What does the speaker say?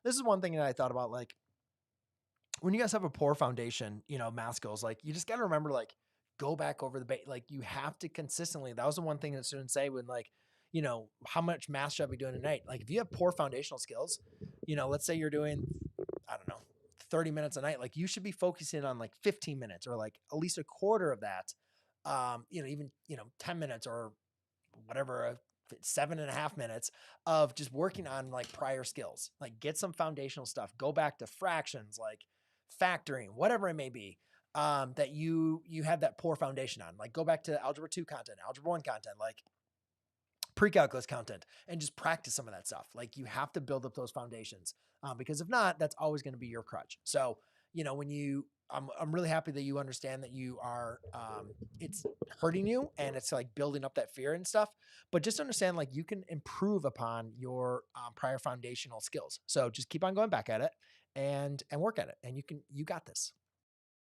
this is one thing that I thought about, like, when you guys have a poor foundation, math skills, like, you just got to remember, like, go back over like, you have to consistently. That was the one thing that students say when, like, how much math should I be doing tonight? Like, if you have poor foundational skills, let's say you're doing, I don't know, 30 minutes a night, like, you should be focusing on like 15 minutes or like at least a quarter of that. Even, 10 minutes or whatever, 7.5 minutes of just working on like prior skills, like get some foundational stuff, go back to fractions, like factoring, whatever it may be, that you had that poor foundation on, like go back to algebra 2 content, algebra 1 content, like pre-calculus content, and just practice some of that stuff. Like you have to build up those foundations, because if not, that's always going to be your crutch. So, when I'm really happy that you understand that you are, it's hurting you and it's like building up that fear and stuff, but just understand like you can improve upon your prior foundational skills. So just keep on going back at it and work at it, and you got this.